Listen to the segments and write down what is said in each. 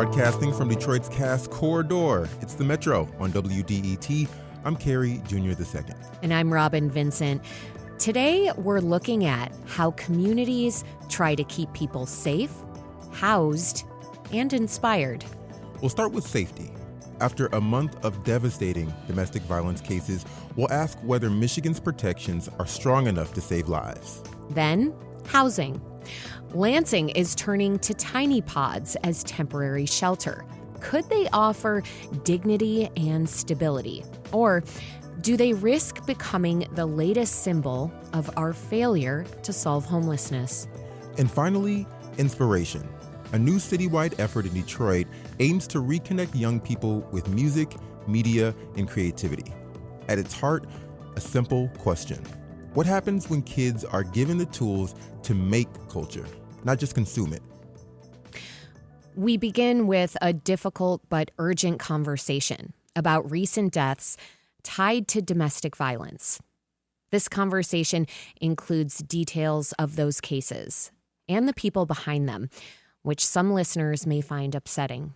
Broadcasting from Detroit's Cass Corridor, it's the Metro on WDET. I'm Carey Jr. II. And I'm Robin Vincent. Today, we're looking at how communities try to keep people safe, housed, and inspired. We'll start with safety. After a month of devastating domestic violence cases, we'll ask whether Michigan's protections are strong enough to save lives. Then, housing. Lansing is turning to tiny pods as temporary shelter. Could they offer dignity and stability? Or do they risk becoming the latest symbol of our failure to solve homelessness? And finally, inspiration. A new citywide effort in Detroit aims to reconnect young people with music, media, and creativity. At its heart, a simple question. What happens when kids are given the tools to make culture, not just consume it? We begin with a difficult but urgent conversation about recent deaths tied to domestic violence. This conversation includes details of those cases and the people behind them, which some listeners may find upsetting.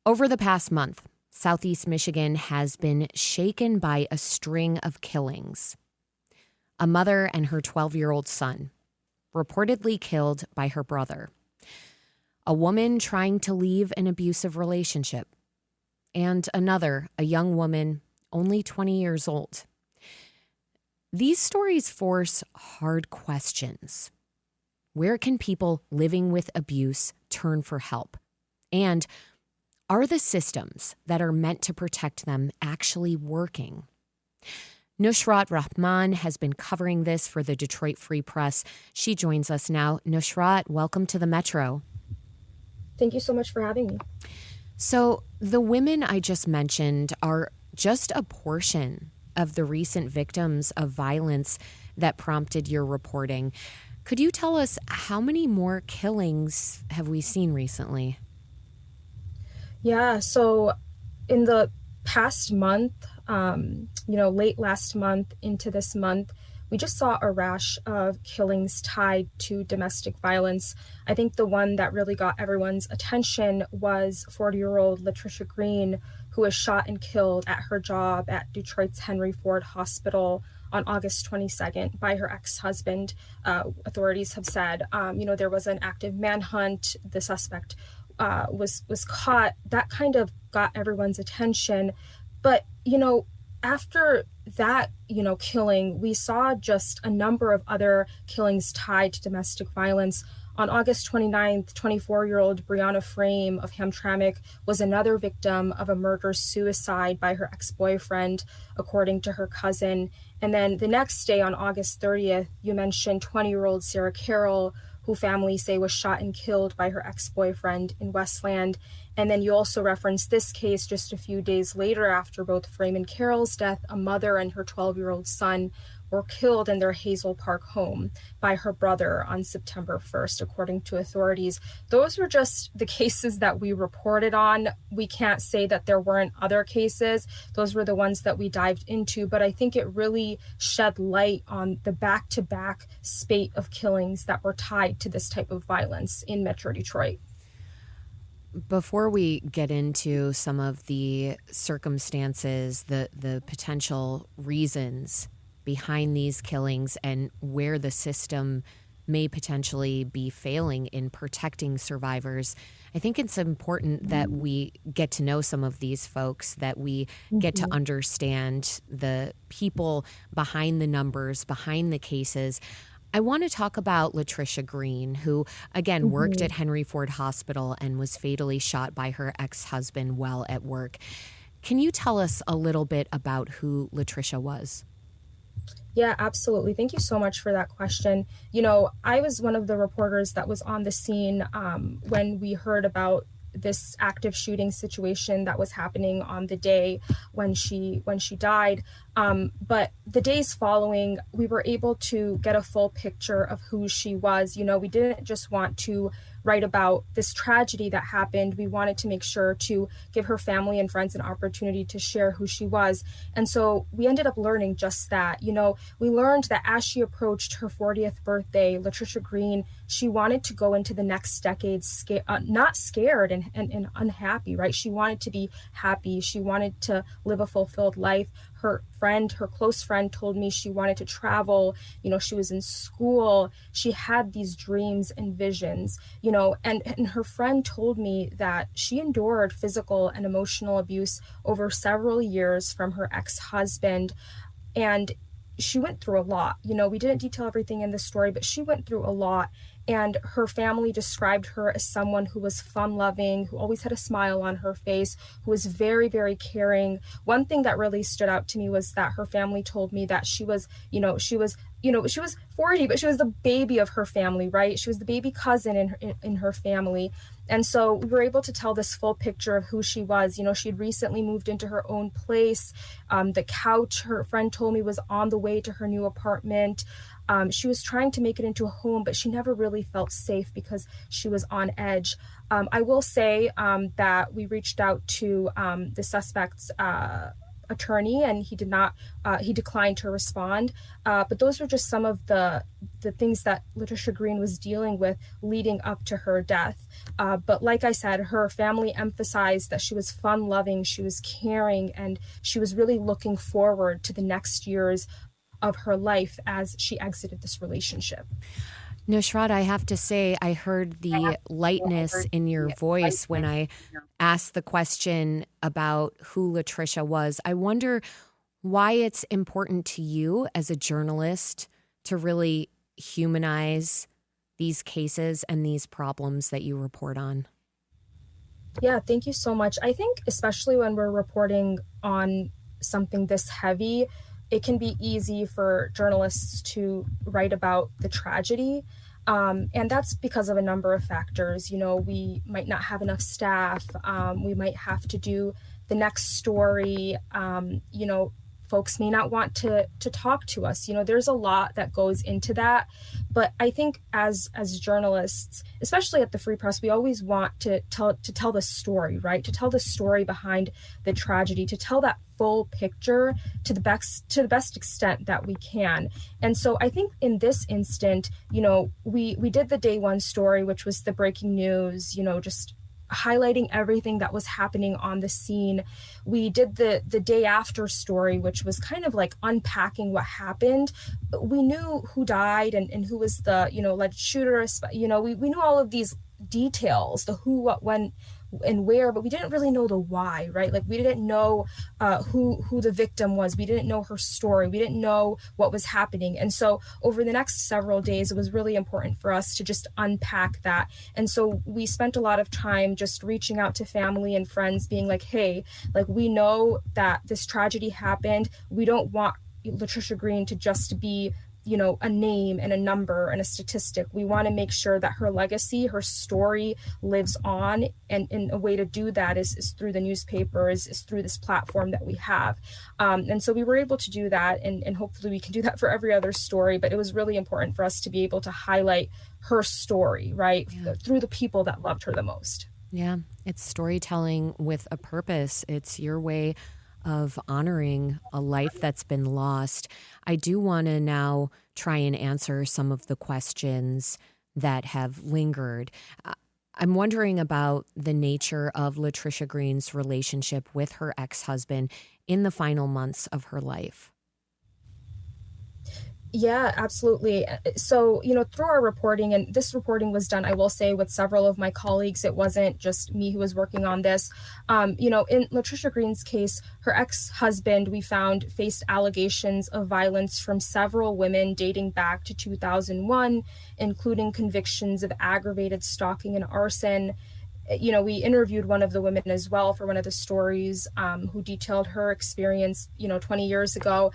Over the past month, Southeast Michigan has been shaken by a string of killings. A mother and her 12-year-old son, reportedly killed by her brother. A woman trying to leave an abusive relationship. And another, a young woman, only 20 years old. These stories force hard questions. Where can people living with abuse turn for help? And are the systems that are meant to protect them actually working? Nusrat Rahman has been covering this for the Detroit Free Press. She joins us now. Nusrat, welcome to the Metro. Thank you so much for having me. So the women I just mentioned are just a portion of the recent victims of violence that prompted your reporting. Could you tell us how many more killings have we seen recently? Yeah, so in the past month, late last month into this month, we just saw a rash of killings tied to domestic violence. I think the one that really got everyone's attention was 40-year-old Latricia Green, who was shot and killed at her job at Detroit's Henry Ford Hospital on August 22nd by her ex-husband. Authorities have said, there was an active manhunt. The suspect was caught. That kind of got everyone's attention. But, after that, killing, we saw just a number of other killings tied to domestic violence. On August 29th, 24-year-old Brianna Frame of Hamtramck was another victim of a murder-suicide by her ex-boyfriend, according to her cousin. And then the next day, on August 30th, you mentioned 20-year-old Sarah Carroll, who families say was shot and killed by her ex-boyfriend in Westland. And then you also referenced this case just a few days later after both Frame and Carroll's death. A mother and her 12-year-old son were killed in their Hazel Park home by her brother on September 1st, according to authorities. Those were just the cases that we reported on. We can't say that there weren't other cases. Those were the ones that we dived into, but I think it really shed light on the back-to-back spate of killings that were tied to this type of violence in Metro Detroit. Before we get into some of the circumstances, the potential reasons behind these killings and where the system may potentially be failing in protecting survivors, I think it's important that we get to know some of these folks, that we get to understand the people behind the numbers, behind the cases. I want to talk about Latricia Green, who, again, worked at Henry Ford Hospital and was fatally shot by her ex-husband while at work. Can you tell us a little bit about who Latricia was? Yeah, absolutely. Thank you so much for that question. I was one of the reporters that was on the scene when we heard about this active shooting situation that was happening on the day when she died. But the days following, we were able to get a full picture of who she was. We didn't just want to write about this tragedy that happened. We wanted to make sure to give her family and friends an opportunity to share who she was. And so we ended up learning just that. We learned that as she approached her 40th birthday, Latricia Green she wanted to go into the next decade not scared and unhappy, right? She wanted to be happy. She wanted to live a fulfilled life. Her close friend told me she wanted to travel. She was in school. She had these dreams and visions, and her friend told me that she endured physical and emotional abuse over several years from her ex-husband. And she went through a lot. We didn't detail everything in the story, but she went through a lot. And her family described her as someone who was fun-loving, who always had a smile on her face, who was very, very caring. One thing that really stood out to me was that her family told me that she was 40, but she was the baby of her family, right? She was the baby cousin in her family. And so we were able to tell this full picture of who she was. She had recently moved into her own place. The couch, her friend told me, was on the way to her new apartment. She was trying to make it into a home, but she never really felt safe because she was on edge. I will say that we reached out to the suspect's attorney, and he declined to respond. But those were just some of the things that Latricia Green was dealing with leading up to her death. But like I said, her family emphasized that she was fun-loving, she was caring, and she was really looking forward to the next years of her life as she exited this relationship. Nusrat, I have to say, I heard the lightness in your voice when I asked the question about who Latricia was. I wonder why it's important to you as a journalist to really humanize these cases and these problems that you report on. Yeah, thank you so much. I think especially when we're reporting on something this heavy, it can be easy for journalists to write about the tragedy. And that's because of a number of factors. We might not have enough staff. We might have to do the next story. Folks may not want to talk to us. There's a lot that goes into that. But I think as journalists, especially at the Free Press, we always want to tell the story, right? To tell the story behind the tragedy, to tell that full picture to the best extent that we can. And so I think in this instant, we did the day one story, which was the breaking news, just highlighting everything that was happening on the scene. We did the day after story, which was kind of like unpacking what happened. We knew who died and who was the, alleged shooter. We knew all of these details, the who, what, when, and where, but we didn't really know the why, right? Like we didn't know who the victim was. We didn't know her story. We didn't know what was happening. And so over the next several days, it was really important for us to just unpack that. And so we spent a lot of time just reaching out to family and friends, being like, hey, like we know that this tragedy happened. We don't want Latricia Green to just be a name and a number and a statistic. We want to make sure that her legacy, her story lives on. And a way to do that is through the newspaper, is through this platform that we have. And so we were able to do that. And hopefully we can do that for every other story. But it was really important for us to be able to highlight her story, right? Yeah. Through the people that loved her the most. Yeah, it's storytelling with a purpose. It's your way of honoring a life that's been lost. I do want to now try and answer some of the questions that have lingered. I'm wondering about the nature of Latricia Green's relationship with her ex-husband in the final months of her life. Yeah, absolutely. So, through our reporting, and this reporting was done, I will say, with several of my colleagues. It wasn't just me who was working on this. In Latricia Green's case, her ex-husband, we found, faced allegations of violence from several women dating back to 2001, including convictions of aggravated stalking and arson. We interviewed one of the women as well for one of the stories who detailed her experience, 20 years ago.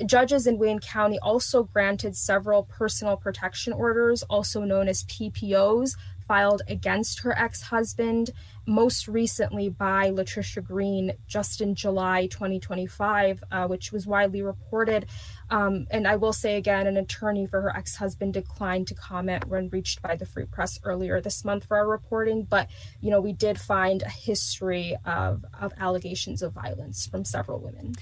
Judges in Wayne County also granted several personal protection orders, also known as PPOs, filed against her ex-husband, most recently by Latricia Green just in July 2025, which was widely reported. And I will say again, an attorney for her ex-husband declined to comment when reached by the Free Press earlier this month for our reporting. But, we did find a history of allegations of violence from several women.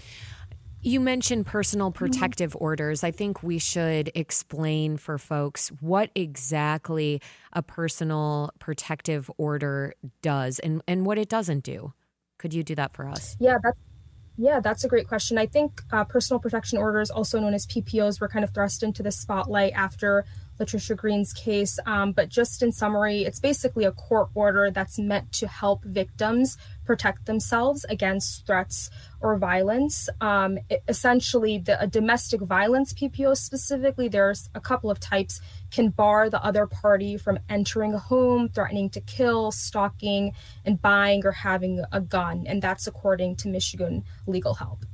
You mentioned personal protective orders. I think we should explain for folks what exactly a personal protective order does and what it doesn't do. Could you do that for us? That's a great question. I think personal protection orders, also known as PPOs, were kind of thrust into the spotlight after Latricia Green's case. But just in summary, it's basically a court order that's meant to help victims protect themselves against threats or violence. Essentially, a domestic violence PPO specifically, there's a couple of types, can bar the other party from entering a home, threatening to kill, stalking, and buying or having a gun. And that's according to Michigan Legal Help.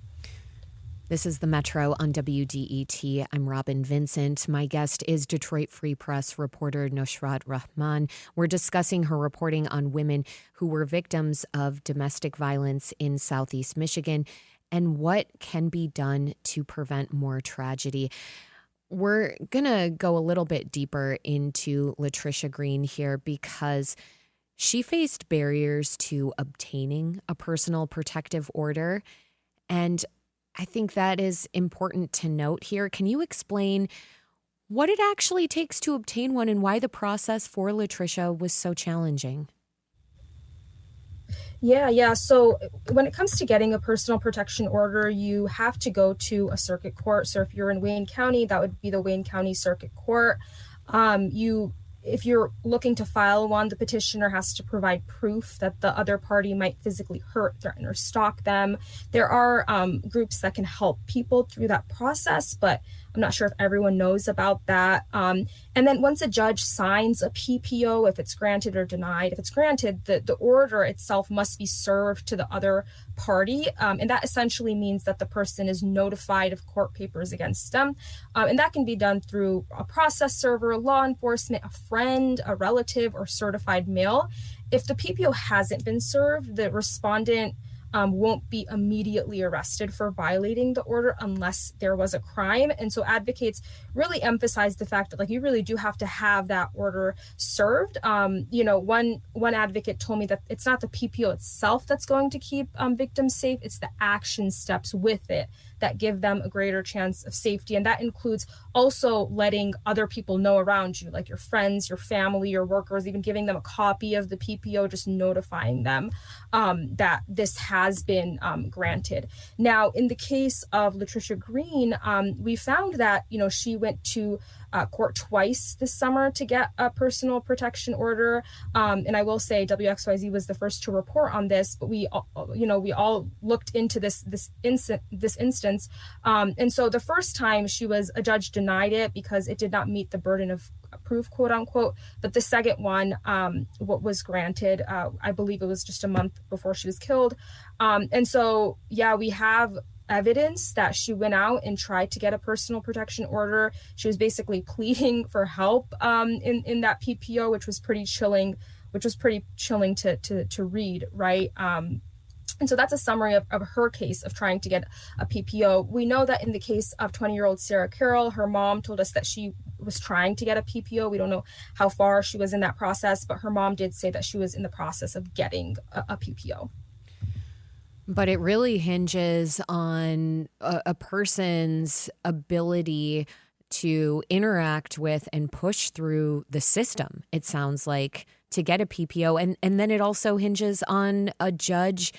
This is the Metro on WDET. I'm Robin Vincent. My guest is Detroit Free Press reporter Nosrat Rahman. We're discussing her reporting on women who were victims of domestic violence in Southeast Michigan and what can be done to prevent more tragedy. We're going to go a little bit deeper into Latricia Green here because she faced barriers to obtaining a personal protective order, and I think that is important to note here. Can you explain what it actually takes to obtain one and why the process for Latricia was so challenging? Yeah. So when it comes to getting a personal protection order, you have to go to a circuit court. So if you're in Wayne County, that would be the Wayne County Circuit Court. If you're looking to file one, the petitioner has to provide proof that the other party might physically hurt, threaten, or stalk them. There are groups that can help people through that process, but I'm not sure if everyone knows about that. And then once a judge signs a PPO, if it's granted or denied, if it's granted, the order itself must be served to the other party. And that essentially means that the person is notified of court papers against them. And that can be done through a process server, law enforcement, a friend, a relative, or certified mail. If the PPO hasn't been served, the respondent won't be immediately arrested for violating the order unless there was a crime. And so advocates really emphasize the fact that you really do have to have that order served. One advocate told me that it's not the PPO itself that's going to keep victims safe, it's the action steps with it that give them a greater chance of safety. And that includes also letting other people know around you, like your friends, your family, your workers, even giving them a copy of the PPO, just notifying them that this has been granted. Now, in the case of Latricia Green, we found that, she went to court twice this summer to get a personal protection order. And I will say WXYZ was the first to report on this, but we all looked into this instance. And so the first time a judge denied it because it did not meet the burden of proof, quote unquote. But the second one, what was granted, I believe it was just a month before she was killed. And so, we have evidence that she went out and tried to get a personal protection order. She was basically pleading for help in that PPO, which was pretty chilling to read, right? And so that's a summary of her case of trying to get a PPO. We know that in the case of 20-year-old Sarah Carroll, her mom told us that she was trying to get a PPO. We don't know how far she was in that process, but her mom did say that she was in the process of getting a PPO. But it really hinges on a person's ability to interact with and push through the system, it sounds like, to get a PPO. And then it also hinges on a judge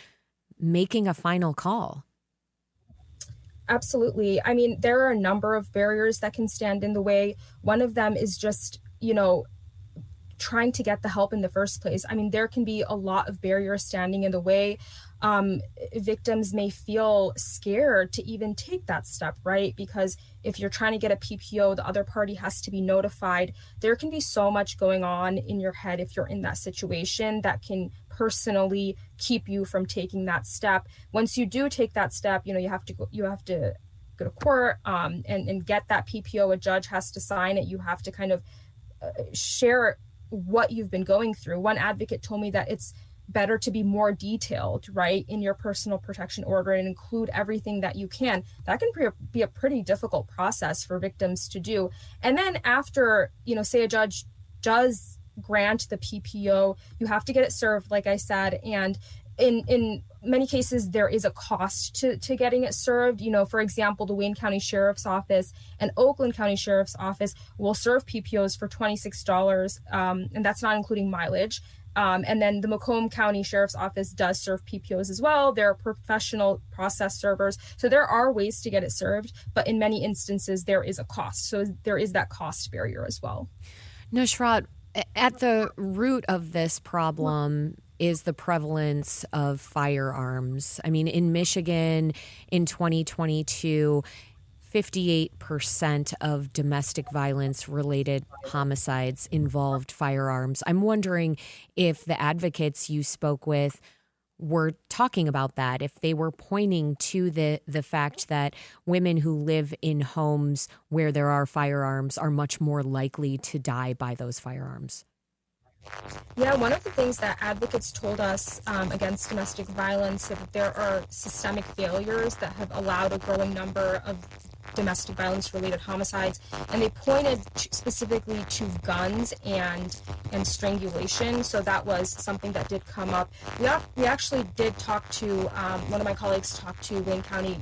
making a final call. Absolutely. I mean, there are a number of barriers that can stand in the way. One of them is just, trying to get the help in the first place. I mean, there can be a lot of barriers standing in the way. Victims may feel scared to even take that step, right? Because if you're trying to get a PPO, the other party has to be notified. There can be so much going on in your head if you're in that situation that can personally keep you from taking that step. Once you do take that step, you have to go to court and get that PPO. A judge has to sign it. You have to kind of share what you've been going through. One advocate told me that it's better to be more detailed, right, in your personal protection order and include everything that you can. That can be a pretty difficult process for victims to do. And then after, say a judge does grant the PPO, you have to get it served, like I said, and in many cases, there is a cost to getting it served. For example, the Wayne County Sheriff's Office and Oakland County Sheriff's Office will serve PPOs for $26, and that's not including mileage. And then the Macomb County Sheriff's Office does serve PPOs as well. They're professional process servers. So there are ways to get it served, but in many instances, there is a cost. So there is that cost barrier as well. Nusrat, at the root of this problem is the prevalence of firearms. I mean, in Michigan in 2022, 58% of domestic violence related homicides involved firearms. I'm wondering if the advocates you spoke with were talking about that, if they were pointing to the fact that women who live in homes where there are firearms are much more likely to die by those firearms. Yeah, one of the things that advocates told us against domestic violence is that there are systemic failures that have allowed a growing number of domestic violence related homicides, and they pointed specifically to guns and strangulation. So that was something that did come up. We actually did talk to one of my colleagues talked to Wayne County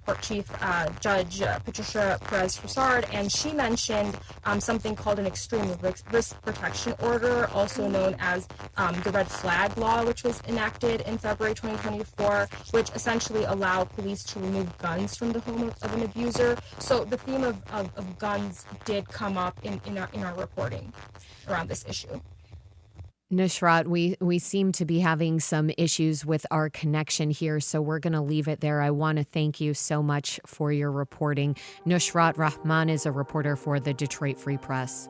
Court Chief Judge Patricia Perez-Frossard, and she mentioned something called an extreme risk protection order, also known as the red flag law, which was enacted in February 2024, which essentially allowed police to remove guns from the home of an abuser. So the theme of guns did come up in our reporting around this issue. Nusrat, we seem to be having some issues with our connection here, so we're going to leave it there. I want to thank you so much for your reporting. Nusrat Rahman is a reporter for the Detroit Free Press.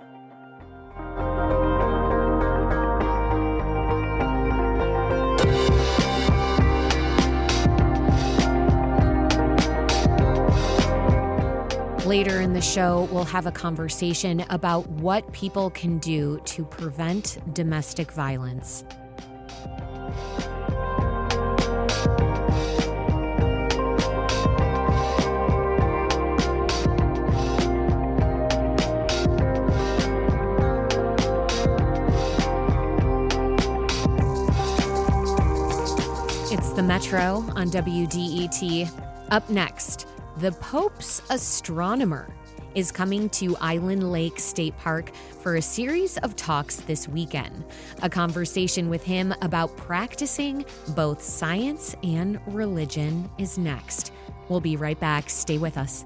Later in the show, we'll have a conversation about what people can do to prevent domestic violence. It's the Metro on WDET. Up next, the Pope's astronomer is coming to Island Lake State Park for a series of talks this weekend. A conversation with him about practicing both science and religion is next. We'll be right back. Stay with us.